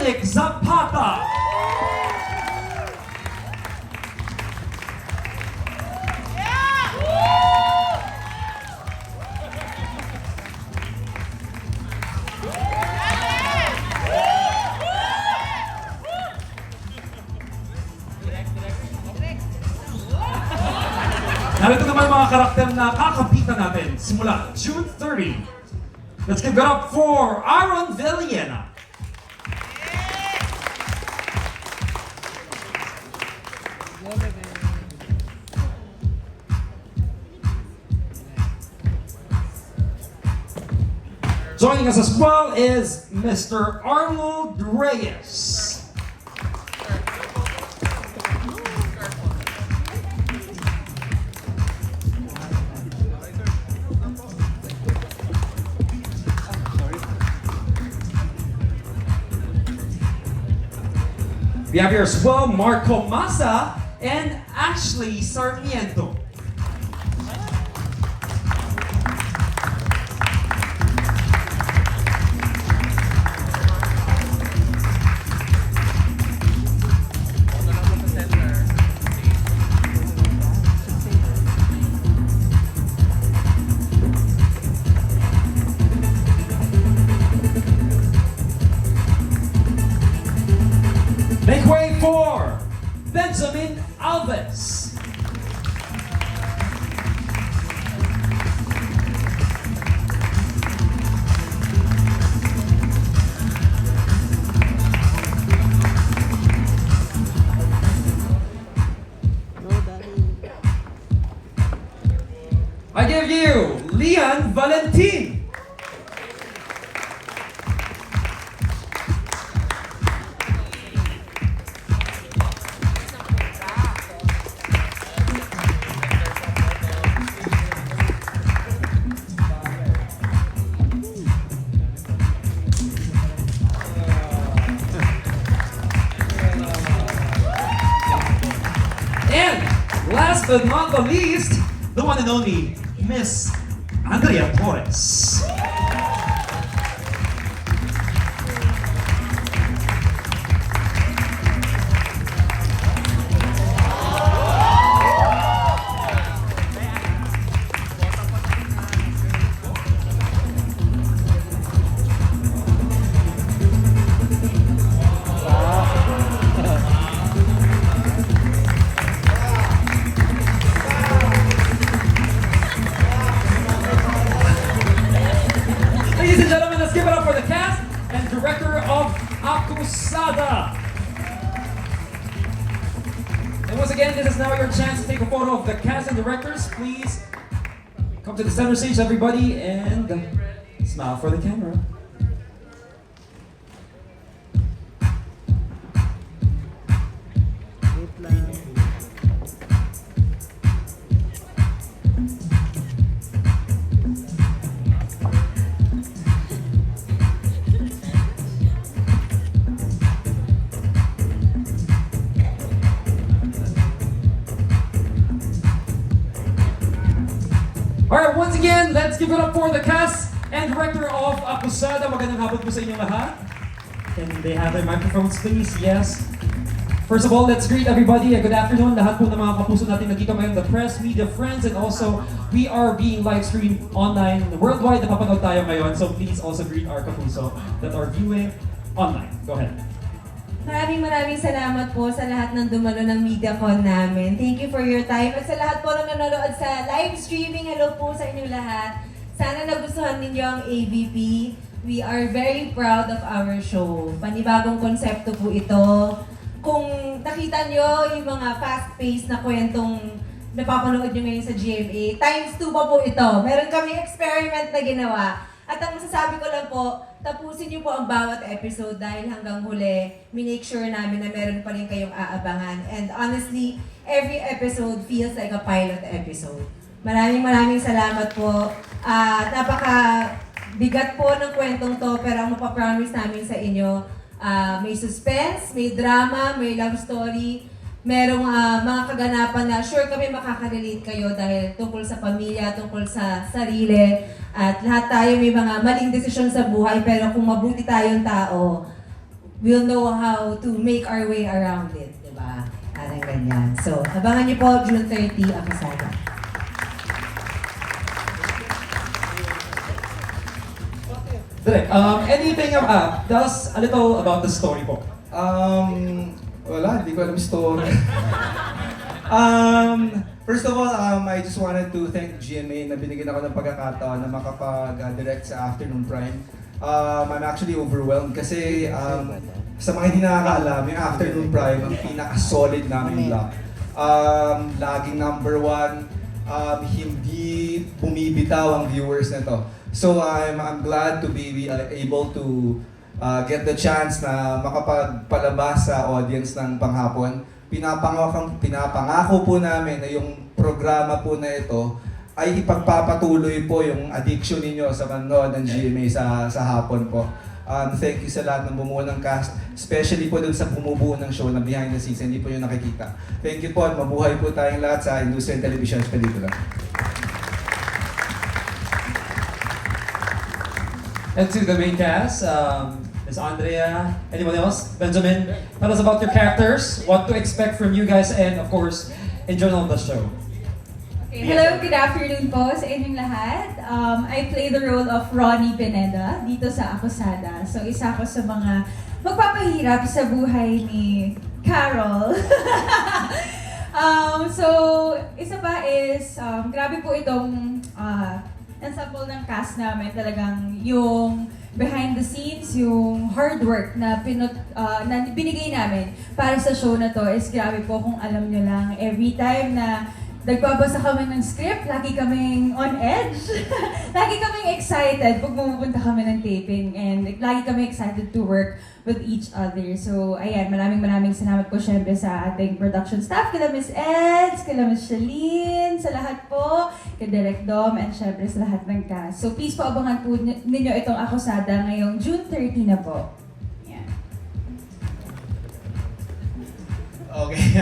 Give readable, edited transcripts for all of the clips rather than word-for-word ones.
Dominic Zapata. Narito naman mga karakter na kakapitan natin simula June 30. Let's give it up for Aaron Villena. Joining us as well is Mr. Arnold Reyes. We have here as well Marco Massa and Ashley Sarmiento. Make way for Benjamin Alves. I give you Lian Valentin. Last but not the least, the one and only Miss Andrea Torres. Ladies and gentlemen, let's give it up for the cast and director of Acusada. And once again, this is now your chance to take a photo of the cast and directors. Please come to the center stage, everybody, and smile for the camera. Alright, once again, let's give it up for the cast and director of Acusada. Magandang hapon po sa inyong lahat. Can they have their microphones, please? Yes. First of all, let's greet everybody. Good afternoon. Lahat po ng mga kapuso natin nandito ngayon, the press, media, friends, and also we are being live streamed online worldwide. Napapanood tayo ngayon. So please also greet our kapuso that are viewing online. Go ahead. Maraming salamat po sa lahat ng dumalo ng MediaCon namin. Thank you for your time. At sa lahat po ng nanonood sa live streaming, hello po sa inyo lahat. Sana nagustuhan ninyo ang AVP. We are very proud of our show. Panibagong konsepto po ito. Kung nakita nyo yung mga fast-paced na kwentong napapanood nyo ngayon sa GMA, times 2 pa po ito. Meron kaming experiment na ginawa. At ang masasabi ko lang po, tapusin niyo po ang bawat episode dahil hanggang huli, minake sure namin na meron pa rin kayong aabangan. And honestly, every episode feels like a pilot episode. Maraming salamat po. Napaka-bigat po ng kwentong to, pero ang mapapromise namin sa inyo, may suspense, may drama, may love story, merong mga kaganapan na sure kami makaka-relate kayo dahil tungkol sa pamilya, tungkol sa sarili, at lahat tayo may mga maling desisyon sa buhay, pero kung mabuti tayong tao, we'll know how to make our way around it, di ba? Parang ganyan. So, abangan niyo po June 30, Akasada. Direk, anything, tell us a little about the story po. Wala, hindi ko alam yung story. First of all, I just wanted to thank GMA na binigyan ako ng pagkakataon na makapag-direct sa Afternoon Prime. I'm actually overwhelmed kasi sa mga hindi nakakaalam, yung Afternoon Prime, ang pinaka-solid namin block. Laging number 1, hindi bumibitaw ang viewers nito. So I'm glad to be able to get the chance na makapagpalabas sa audience ng panghapon. Pinapangako po namin na yung programa po na ito ay ipagpapatuloy po yung addiction ninyo sa manood ng GMA sa hapon po. Thank you sa lahat ng bumuo ng cast, especially po dun sa bumubuo ng show na behind the scenes, hindi po yung nakikita. Thank you po at mabuhay po tayong lahat sa industriya ng television at pelikula. And to the main cast, Ms. Andrea, anyone else? Benjamin, tell us about your characters, what to expect from you guys, and of course, enjoy on the show. Okay, hello, good afternoon po sa inyong lahat. I play the role of Ronnie Pineda dito sa Akosada. So, isa ako sa mga magpapahirap sa buhay ni Carol. So, isa pa is, grabe po itong ensemble ng cast namin. Talagang yung behind the scenes, yung hard work na binigay namin para sa show na to is grabe po kung alam nyo lang. Every time na nagbabasa kami ng script, lagi kaming on edge. Lagi kaming excited pag pumupunta kami ng taping and lagi kami excited to work with each other. So, ayan, maraming salamat po syempre sa ating production staff, kila Miss Eds, kila Miss Shalene, sa lahat po, kay Direk Dom, and syempre sa lahat ng cast. So, please po abangan po ninyo itong Akosada ngayong June 30 na po. Yan. Okay.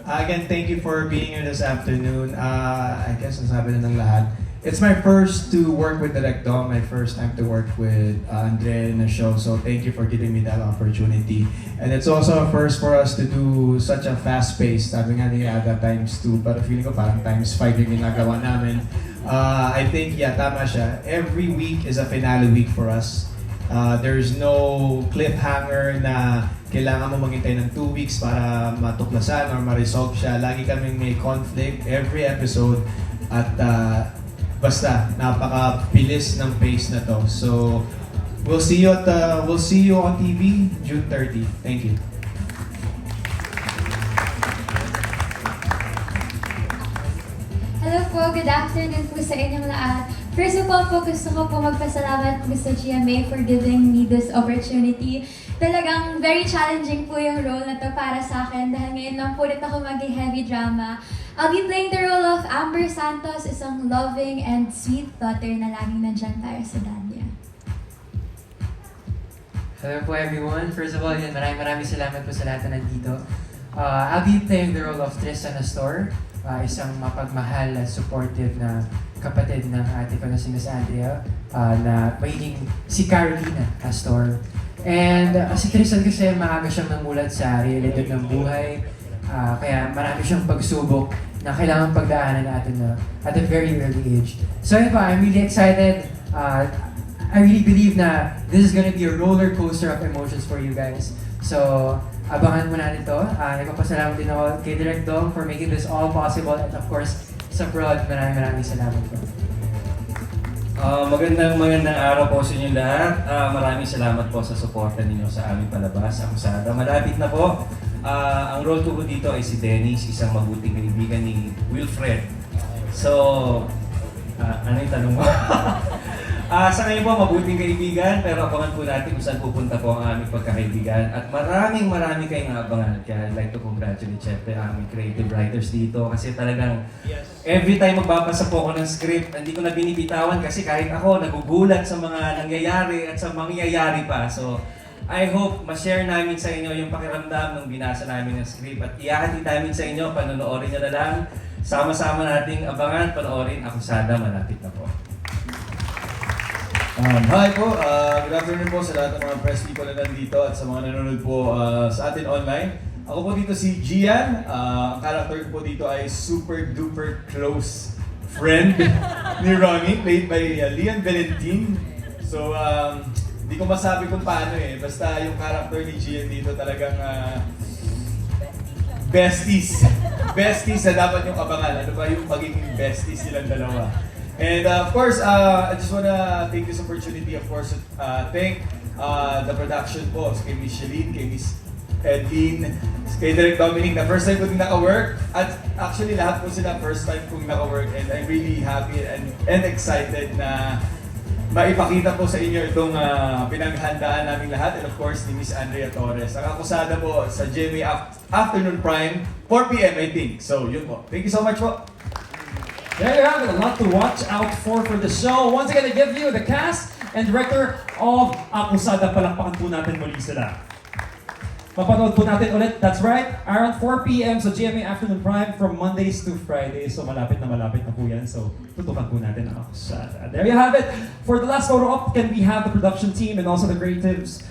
Again, thank you for being here this afternoon. I guess nasabi na ng lahat. It's my first to work with Direk Dom, my first time to work with Andre in the show. So thank you for giving me that opportunity. And it's also a first for us to do such a fast pace. Sabi nga niya ada times 2, pero feeling ko parang times 5 yung ginagawa namin. I think, yeah, tama siya. Every week is a finale week for us. There's no cliffhanger na kailangan mo maghintay ng 2 weeks para matuklasan or ma-resolve siya. Lagi kaming may conflict every episode at basta napakabilis ng pace na to. So we'll see you on TV June 30. Thank you. Hello po, good afternoon po sa inyong lahat. First of all po, gusto ko po magpasalamat po sa GMA for giving me this opportunity. Talagang very challenging po yung role na to para sa akin dahil ngayon lang po ulit ako mag-heavy drama. I'll be playing the role of Amber Santos, isang loving and sweet daughter na laging nandyan para sa dad niya. Hello po everyone. First of all, maraming salamat po sa lahat na nandito. I'll be playing the role of Tristan Astor, isang mapagmahal at supportive na kapatid ng ate ko na si Miss Andrea, na magiging si Carolina Astor. And si Tristan kasi maaga siyang namulat sa realidad ng buhay, kaya marami siyang pagsubok na kailangan pagdaanan natin at a very early age. So yun pa, I'm really excited. I really believe na this is gonna be a roller coaster of emotions for you guys. So, abangan mo natin ito. Nagpapasalamat din ako kay Direk Dom for making this all possible. And of course, sa Prod, maraming salamat po. Magandang araw po sa inyo lahat. Maraming salamat po sa suporta ninyo sa aming palabas. Akosada. Malapit na po. Ang role ko dito ay si Dennis, isang mabuting kaibigan ni Wilfred. So, ano yung tanong mo? Sa ngayon po, mabuting kaibigan, pero abangan po natin kung saan pupunta po ang aming pagkakaibigan. At maraming kayong abangan. Kaya I'd like to congratulate syempre ang aming creative writers dito. Kasi talagang every time magbabasa po ako ng script, hindi ko na binibitawan kasi kahit ako nagugulat sa mga nangyayari at sa mangyayari pa. So, I hope ma-share namin sa inyo yung pakiramdam nung binasa namin ng script at ihahatid namin sa inyo, panonoorin nyo na lang. Sama-sama nating abangan, panoorin Akosada, malapit na po. Hi po, good afternoon po sa lahat ng mga press people na nandito at sa mga nanonood po sa atin online. Ako po dito si Gian. Ang character ko po dito ay super duper close friend ni Ronnie, played by Lian Valentin. So, hindi ko masabi kung paano basta yung character ni Gian dito talagang besties. Besties na dapat yung abangan. Ano ba yung pagiging besties nilang dalawa? And of course, I just wanna take this opportunity, of course, thank the production po, kay Miss Shelleen, kay Miss Edlin, kay Direk Dominic, na first time ko din naka-work. At actually, lahat po sila first time kong naka-work. And I'm really happy and excited na maipakita po sa inyo itong pinaghandaan namin lahat. And of course, ni Miss Andrea Torres. Ang akusada po sa GMA Afternoon Prime, 4 p.m. I think. So, yun po. Thank you so much po. There you have it, a lot to watch out for the show. Once again, I give you the cast and director of Akusada. Palakpakan po natin muli sila. Mapanood po natin ulit, that's right, around 4 p.m. sa GMA Afternoon Prime from Mondays to Fridays. So malapit na po yan. So tutukan po natin ang Akusada. There you have it. For the last photo op, can we have the production team and also the creatives